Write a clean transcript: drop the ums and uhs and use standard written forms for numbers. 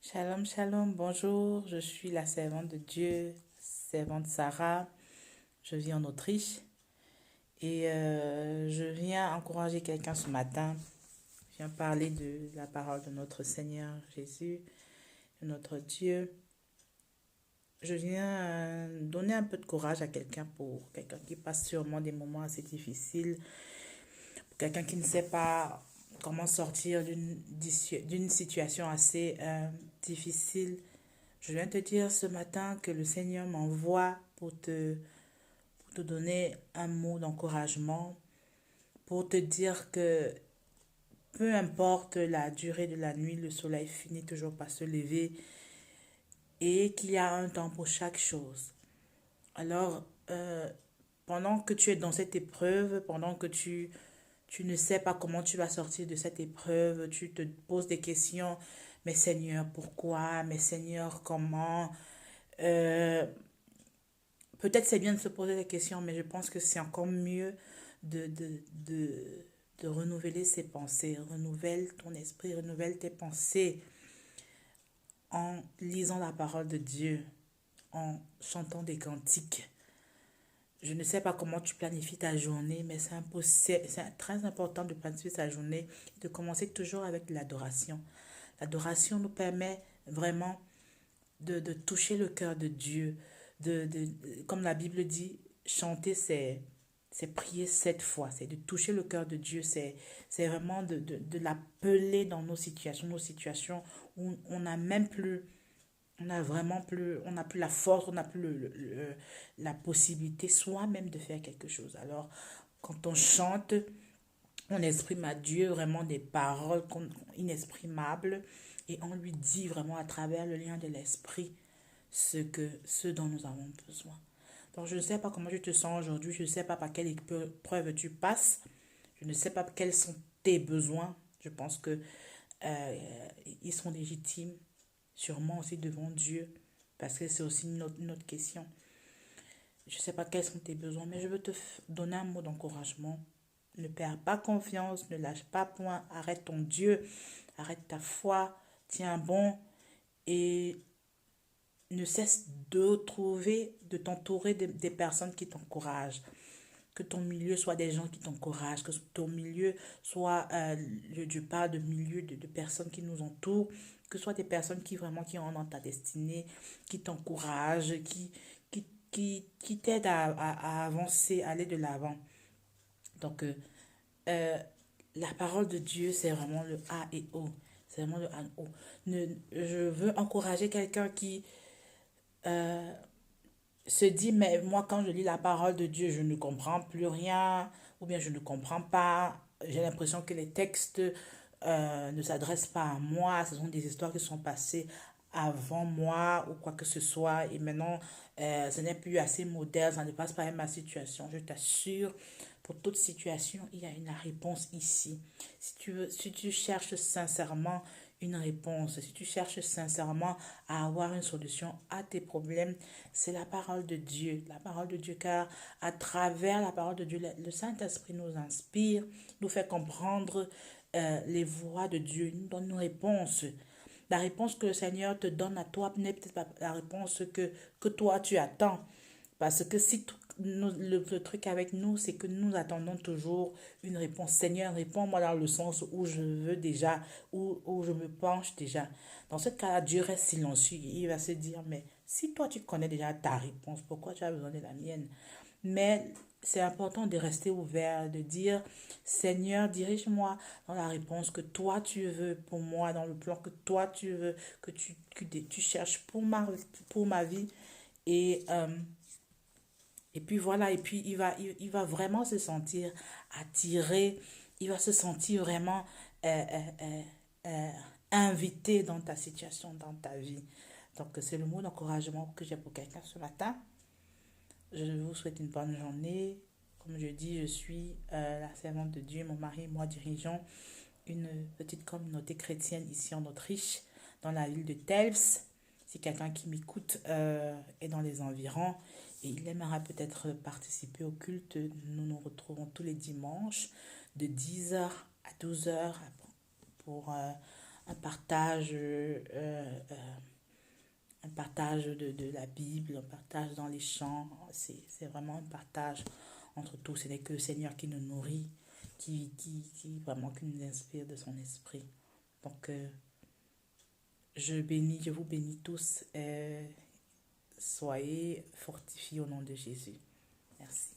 Shalom, shalom, bonjour, je suis la servante de Dieu, servante Sarah, je vis en Autriche et je viens encourager quelqu'un ce matin, je viens parler de la parole de notre Seigneur Jésus, de notre Dieu. Je viens donner un peu de courage à quelqu'un qui passe sûrement des moments assez difficiles, pour quelqu'un qui ne sait pas comment sortir d'une situation assez difficile. Je viens te dire ce matin que le Seigneur m'envoie pour te donner un mot d'encouragement, pour te dire que peu importe la durée de la nuit, le soleil finit toujours par se lever et qu'il y a un temps pour chaque chose. Alors, pendant que tu es dans cette épreuve, pendant que tu ne sais pas comment tu vas sortir de cette épreuve, tu te poses des questions, mais Seigneur, pourquoi? Mais Seigneur, comment? Euh, Peut-être c'est bien de se poser des questions, mais je pense que c'est encore mieux de, de, de, de renouveler ses pensées. Renouvelle ton esprit, renouvelle tes pensées en lisant la parole de Dieu, en chantant des cantiques. Je ne sais pas comment tu planifies ta journée, mais c'est très important de planifier sa journée, de commencer toujours avec l'adoration. L'adoration nous permet vraiment de toucher le cœur de Dieu. Comme la Bible dit, chanter, c'est prier 7 fois, c'est de toucher le cœur de Dieu, c'est vraiment de l'appeler dans nos situations où on n'a même plus, on a vraiment plus, on n'a plus la force, on n'a plus la possibilité soi-même de faire quelque chose. Alors, quand on chante, on exprime à Dieu vraiment des paroles inexprimables et on lui dit vraiment à travers le lien de l'esprit ce dont nous avons besoin. Donc, je ne sais pas comment tu te sens aujourd'hui, je ne sais pas par quelle épreuve tu passes, je ne sais pas quels sont tes besoins. Je pense que ils sont légitimes, sûrement aussi devant Dieu, parce que c'est aussi notre question. Je ne sais pas quels sont tes besoins, mais je veux donner un mot d'encouragement. Ne perds pas confiance, ne lâche pas point, arrête ton Dieu, arrête ta foi, tiens bon et ne cesse de t'entourer des personnes qui t'encouragent. Que ton milieu soit des gens qui t'encouragent, que ton milieu soit, je parle de milieu de personnes qui nous entourent, que ce soit des personnes qui vraiment qui ont dans ta destinée, qui t'encouragent, qui t'aident à avancer, à aller de l'avant. Donc, euh, la parole de Dieu, c'est vraiment le A et O. C'est vraiment le A et O. Je veux encourager quelqu'un qui euh, se dit, mais moi, quand je lis la parole de Dieu, je ne comprends plus rien, ou bien je ne comprends pas. J'ai l'impression que les textes ne s'adressent pas à moi. Ce sont des histoires qui sont passées avant moi ou quoi que ce soit. Et maintenant, ce n'est plus assez moderne, ça ne passe pas à ma situation. Je t'assure, pour toute situation, il y a une réponse ici. Si tu cherches sincèrement une réponse, si tu cherches sincèrement à avoir une solution à tes problèmes, c'est la parole de Dieu. La parole de Dieu, car à travers la parole de Dieu, le Saint-Esprit nous inspire, nous fait comprendre les voies de Dieu, il nous donne une réponse. La réponse que le Seigneur te donne à toi n'est peut-être pas la réponse que toi tu attends. Parce que si le truc avec nous, c'est que nous attendons toujours une réponse. Seigneur, réponds-moi dans le sens où je veux déjà, où je me penche déjà. Dans ce cas-là, Dieu reste silencieux. Il va se dire, mais si toi tu connais déjà ta réponse, pourquoi tu as besoin de la mienne? Mais c'est important de rester ouvert, de dire, Seigneur, dirige-moi dans la réponse que toi tu veux pour moi, dans le plan que toi tu veux, tu cherches pour ma vie. Et, euh, et puis voilà, et puis il va vraiment se sentir attiré, il va se sentir vraiment euh, euh, euh, euh, invité dans ta situation, dans ta vie. Donc c'est le mot d'encouragement que j'ai pour quelqu'un ce matin. Je vous souhaite une bonne journée. Comme je dis, je suis la servante de Dieu. Mon mari et moi dirigeons une petite communauté chrétienne ici en Autriche, dans la ville de Telfs. Si quelqu'un qui m'écoute est dans les environs et il aimerait peut-être participer au culte, nous nous retrouvons tous les dimanches de 10h à 12h pour un partage, un partage de la Bible, un partage dans les chants. C'est vraiment un partage entre tous. Ce n'est que le Seigneur qui nous nourrit, vraiment qui nous inspire de son esprit. Donc, je vous bénis tous. Soyez fortifiés au nom de Jésus. Merci.